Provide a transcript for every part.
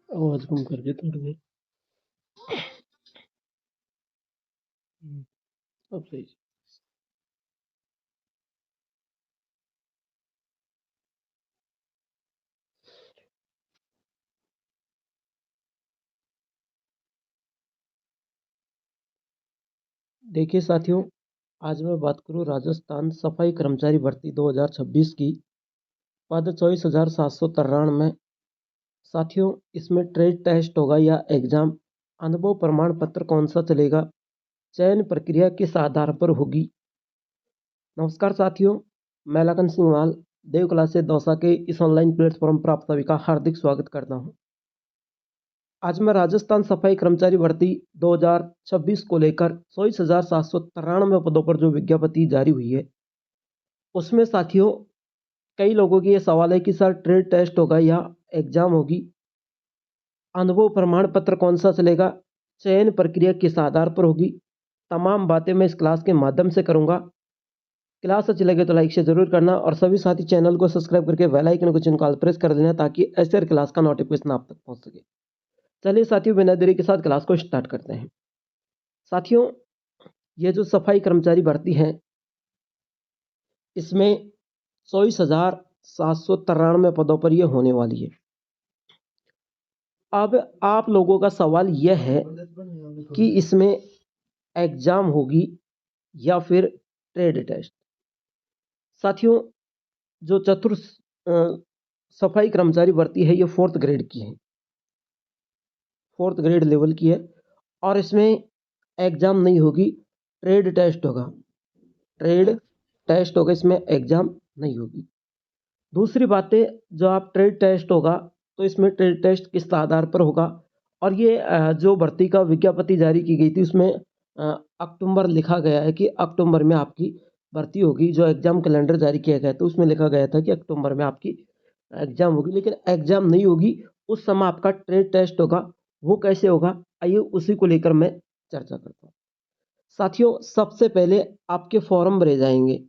आवाज कम करके थोड़ी देर। अब सही। देखिए साथियों, आज मैं बात करूँ राजस्थान सफाई कर्मचारी भर्ती 2026 की। पद 24,793। साथियों, इसमें ट्रेड टेस्ट होगा या एग्जाम, अनुभव प्रमाण पत्र कौन सा चलेगा, चयन प्रक्रिया किस आधार पर होगी। नमस्कार साथियों, मैं लखन सिंह माल देव क्लासेस दौसा के इस ऑनलाइन प्लेटफॉर्म पर आप सभी का हार्दिक स्वागत करता हूं। आज मैं राजस्थान सफाई कर्मचारी भर्ती 2026 को लेकर 24,793 पदों पर जो विज्ञप्ति जारी हुई है, उसमें साथियों कई लोगों की ये सवाल है कि सर ट्रेड टेस्ट होगा या एग्जाम होगी, अनुभव प्रमाण पत्र कौन सा चलेगा, चयन प्रक्रिया किस आधार पर होगी। तमाम बातें मैं इस क्लास के माध्यम से करूंगा। क्लास अच्छी लगे तो लाइक शेयर जरूर करना और सभी साथी चैनल को सब्सक्राइब करके बेल आइकन को चिन्ह प्रेस कर देना ताकि ऐसे हर क्लास का नोटिफिकेशन आप तक पहुंच सके। चलिए साथियों, बिना देरी के साथ क्लास को स्टार्ट करते हैं। साथियों, ये जो सफाई कर्मचारी भर्ती है, इसमें 24,793 पदों पर यह होने वाली है। अब आप लोगों का सवाल यह है कि इसमें एग्जाम होगी या फिर ट्रेड टेस्ट। साथियों, जो चतुर्थ सफाई कर्मचारी भर्ती है, ये 4th ग्रेड की है, 4th ग्रेड लेवल की है और इसमें एग्जाम नहीं होगी, ट्रेड टेस्ट होगा। ट्रेड टेस्ट होगा, इसमें एग्जाम नहीं होगी। दूसरी बात है, जो आप ट्रेड टेस्ट होगा तो इसमें ट्रेड टेस्ट किस आधार पर होगा। और ये जो भर्ती का विज्ञप्ति जारी की गई थी उसमें अक्टूबर लिखा गया है कि अक्टूबर में आपकी भर्ती होगी। जो एग्जाम कैलेंडर जारी किया गया था उसमें लिखा गया था कि अक्टूबर में आपकी एग्जाम होगी, लेकिन एग्जाम नहीं होगी। उस समय आपका ट्रेड टेस्ट होगा। वो कैसे होगा, आइए उसी को लेकर मैं चर्चा करता हूँ। साथियों, सबसे पहले आपके फॉर्म भरे जाएंगे।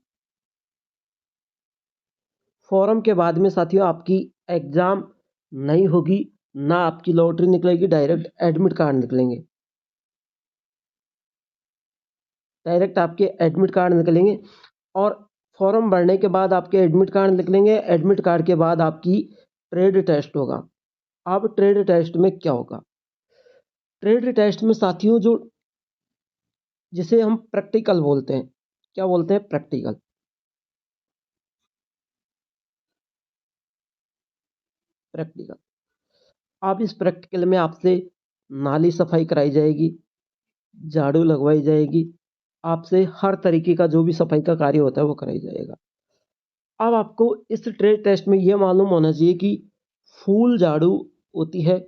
फॉर्म के बाद में साथियों आपकी एग्जाम नहीं होगी, ना आपकी लॉटरी निकलेगी, डायरेक्ट एडमिट कार्ड निकलेंगे। डायरेक्ट आपके एडमिट कार्ड निकलेंगे और फॉर्म भरने के बाद आपके एडमिट कार्ड निकलेंगे। एडमिट कार्ड के बाद आपकी ट्रेड टेस्ट होगा। अब ट्रेड टेस्ट में क्या होगा? ट्रेड टेस्ट में साथियों जो जिसे हम प्रैक्टिकल बोलते हैं, क्या बोलते हैं? प्रैक्टिकल। प्रैक्टिकल। अब इस प्रैक्टिकल में आपसे नाली सफाई कराई जाएगी, झाड़ू लगवाई जाएगी, आपसे हर तरीके का जो भी सफाई का कार्य होता है वो कराई जाएगा। अब आपको इस ट्रेड टेस्ट में यह मालूम होना चाहिए कि फूल झाड़ू होती है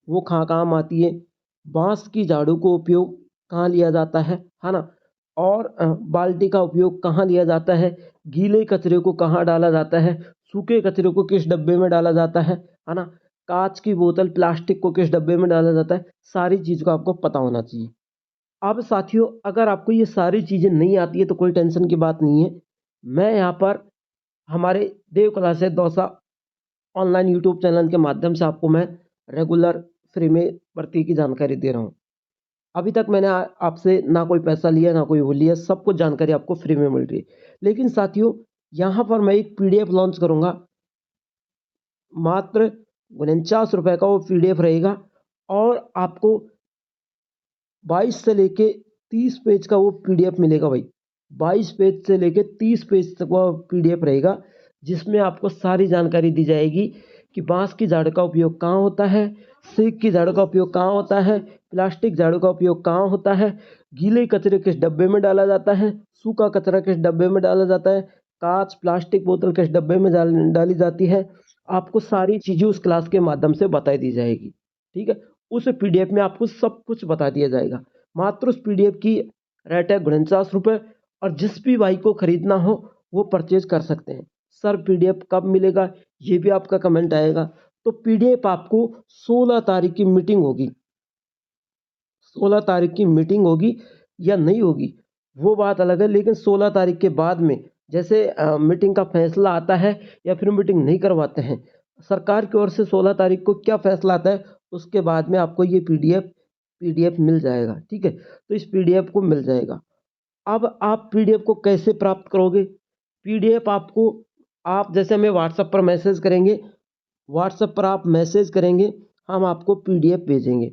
वो कहाँ काम आती है, बांस की झाड़ू को उपयोग कहाँ लिया जाता है ना, और बाल्टी का उपयोग कहाँ लिया जाता है, गीले कचरे को कहाँ डाला जाता है, सूखे कचरे को किस डब्बे में डाला जाता है ना, कांच की बोतल प्लास्टिक को किस डब्बे में डाला जाता है, सारी चीज़ को आपको पता होना चाहिए। अब साथियों, अगर आपको ये सारी चीज़ें नहीं आती है तो कोई टेंशन की बात नहीं है। मैं यहाँ पर हमारे Dev classes Dausa online YouTube channel के माध्यम से आपको मैं रेगुलर फ्री में भर्ती की जानकारी दे रहा हूँ। अभी तक मैंने आपसे ना कोई पैसा लिया ना कोई वो लिया, सब कुछ जानकारी आपको फ्री में मिल रही है। लेकिन साथियों, यहाँ पर मैं एक पीडीएफ लॉन्च करूँगा, मात्र 49 रुपये का वो पीडीएफ रहेगा और आपको 22 से लेके 30 पेज का वो पीडीएफ मिलेगा भाई। 22 पेज से लेके 30 पेज तक वो पीडीएफ रहेगा, जिसमें आपको सारी जानकारी दी जाएगी कि बांस की झाड़ू का उपयोग कहाँ होता है, सीक की झाड़ू का उपयोग कहाँ होता है, प्लास्टिक झाड़ू का उपयोग कहाँ होता है, गीले कचरे किस डब्बे में डाला जाता है, सूखा कचरा किस डब्बे में डाला जाता है, कांच प्लास्टिक बोतल किस डब्बे में डाली जाती है। आपको सारी चीज़ें उस क्लास के माध्यम से बताई दी जाएगी। ठीक है, उस पीडीएफ में आपको सब कुछ बता दिया जाएगा। मात्र उस पीडीएफ की रेट है 49 रुपये और जिस भी भाई को खरीदना हो वो परचेज कर सकते हैं। सर पीडीएफ कब मिलेगा, ये भी आपका कमेंट आएगा। तो पीडीएफ आपको 16 तारीख की मीटिंग होगी, 16 तारीख की मीटिंग होगी या नहीं होगी वो बात अलग है, लेकिन 16 तारीख के बाद में जैसे मीटिंग का फैसला आता है या फिर मीटिंग नहीं करवाते हैं, सरकार की ओर से 16 तारीख को क्या फैसला आता है उसके बाद में आपको ये पीडीएफ मिल जाएगा। ठीक है, तो इस पीडीएफ को मिल जाएगा। अब आप पीडीएफ को कैसे प्राप्त करोगे? पीडीएफ आपको, आप जैसे हमें व्हाट्सएप पर मैसेज करेंगे, व्हाट्सएप पर आप मैसेज करेंगे, हम आपको पीडीएफ भेजेंगे।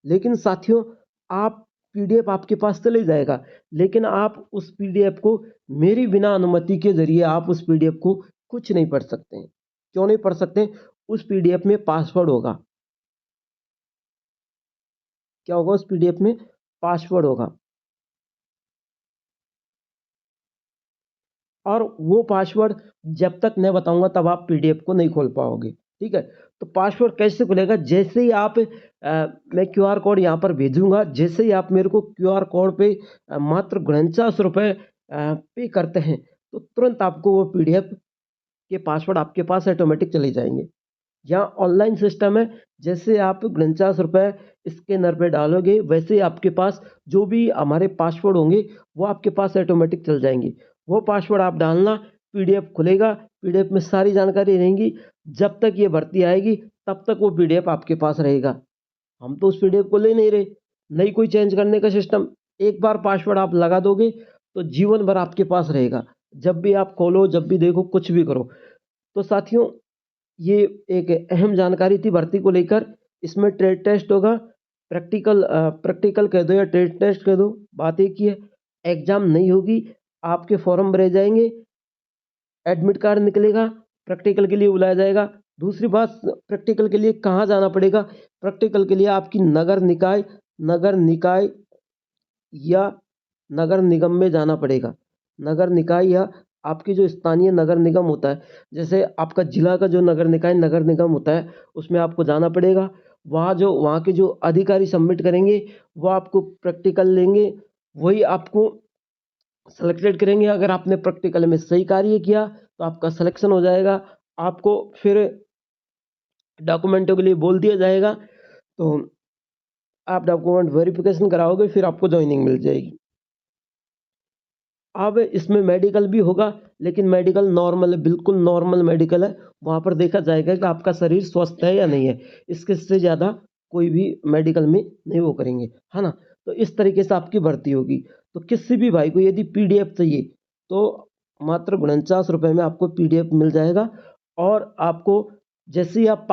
लेकिन साथियों, आप पीडीएफ आपके पास चले जाएगा, लेकिन आप उस पीडीएफ को मेरी बिना अनुमति के जरिए आप उस पीडीएफ को कुछ नहीं पढ़ सकते हैं। क्यों नहीं पढ़ सकते? उस पीडीएफ में पासवर्ड होगा। क्या होगा? उस पीडीएफ में पासवर्ड होगा, और वो पासवर्ड जब तक मैं बताऊंगा तब आप पीडीएफ को नहीं खोल पाओगे। ठीक है, तो पासवर्ड कैसे खुलेगा? जैसे ही आप मैं क्यूआर कोड यहाँ पर भेजूंगा, जैसे ही आप मेरे को क्यूआर कोड पे मात्र 49 रुपये पे करते हैं, तो तुरंत आपको वो पीडीएफ के पासवर्ड आपके पास ऑटोमेटिक चले जाएंगे। यहाँ ऑनलाइन सिस्टम है, जैसे आप 49 रुपये स्कैनर पे डालोगे, वैसे ही आपके पास जो भी हमारे पासवर्ड होंगे वो आपके पास ऑटोमेटिक चल जाएंगे। वो पासवर्ड आप डालना, पीडीएफ खुलेगा, पीडीएफ में सारी जानकारी रहेंगी। जब तक ये भर्ती आएगी तब तक वो पीडीएफ आपके पास रहेगा। हम तो उस पीडीएफ को ले नहीं रहे, नहीं कोई चेंज करने का सिस्टम। एक बार पासवर्ड आप लगा दोगे तो जीवन भर आपके पास रहेगा, जब भी आप खोलो, जब भी देखो, कुछ भी करो। तो साथियों, ये एक अहम जानकारी थी भर्ती को लेकर। इसमें ट्रेड टेस्ट होगा, प्रैक्टिकल कह दो या ट्रेड टेस्ट कह दो, बात एक ही है। एग्जाम नहीं होगी, आपके फॉर्म भरे जाएंगे, एडमिट कार्ड निकलेगा, प्रैक्टिकल के लिए बुलाया जाएगा। दूसरी बात, प्रैक्टिकल के लिए कहाँ जाना पड़ेगा? प्रैक्टिकल के लिए आपकी नगर निकाय या नगर निगम में जाना पड़ेगा। नगर निकाय या आपकी जो स्थानीय नगर निगम होता है, जैसे आपका जिला का जो नगर निकाय नगर निगम होता है, उसमें आपको जाना पड़ेगा। वहाँ के जो अधिकारी सबमिट करेंगे, वो आपको प्रैक्टिकल लेंगे, वही आपको सेलेक्टेड करेंगे। अगर आपने प्रैक्टिकल में सही कार्य किया तो आपका सिलेक्शन हो जाएगा। आपको फिर डॉक्यूमेंटों के लिए बोल दिया जाएगा, तो आप डॉक्यूमेंट वेरिफिकेशन कराओगे, फिर आपको ज्वाइनिंग मिल जाएगी। अब इसमें मेडिकल भी होगा, लेकिन मेडिकल नॉर्मल है, बिल्कुल नॉर्मल मेडिकल है। वहाँ पर देखा जाएगा कि आपका शरीर स्वस्थ है या नहीं है। इसके से ज़्यादा कोई भी मेडिकल में नहीं वो करेंगे, है ना। तो इस तरीके से आपकी भर्ती होगी। तो किसी भी भाई को यदि पीडीएफ चाहिए तो मात्र 49 रुपये में आपको पीडीएफ मिल जाएगा। और आपको जैसे ही आप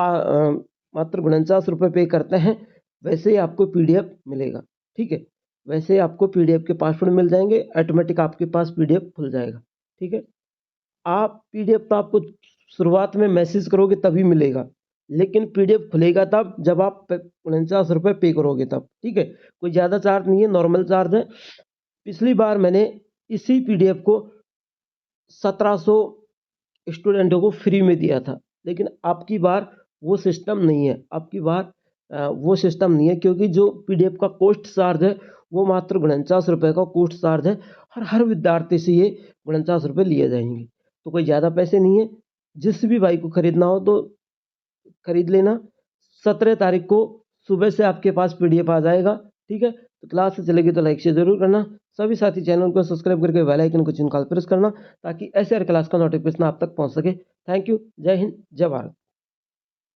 मात्र 49 रुपये पे करते हैं, वैसे ही आपको पीडीएफ मिलेगा। ठीक है, वैसे आपको पीडीएफ के पासवर्ड मिल जाएंगे, ऑटोमेटिक आपके पास पीडीएफ खुल जाएगा। ठीक है, आप पीडीएफ तो आपको शुरुआत में मैसेज करोगे तभी मिलेगा, लेकिन पीडीएफ खुलेगा तब जब आप 49 रुपये पे करोगे तब। ठीक है, कोई ज़्यादा चार्ज नहीं है, नॉर्मल चार्ज है। पिछली बार मैंने इसी पीडीएफ को 1700 स्टूडेंटों को फ्री में दिया था, लेकिन आपकी बार वो सिस्टम नहीं है। आपकी बार वो सिस्टम नहीं है, क्योंकि जो पीडीएफ का कॉस्ट चार्ज है वो मात्र 49 रुपये का कॉस्ट चार्ज है, और हर विद्यार्थी से ये 49 रुपये लिए जाएंगे। तो कोई ज़्यादा पैसे नहीं है। जिस भी भाई को खरीदना हो तो खरीद लेना। 17 तारीख को सुबह से आपके पास पीडीएफ आ जाएगा। ठीक है, तो क्लास से चलेगी तो लाइक शेयर जरूर करना। सभी साथी चैनल को सब्सक्राइब करके बेल आइकन को चिन्ह प्रेस करना, ताकि ऐसे हर क्लास का नोटिफिकेशन आप तक पहुंच सके। Thank you. जय हिंद, जय भारत।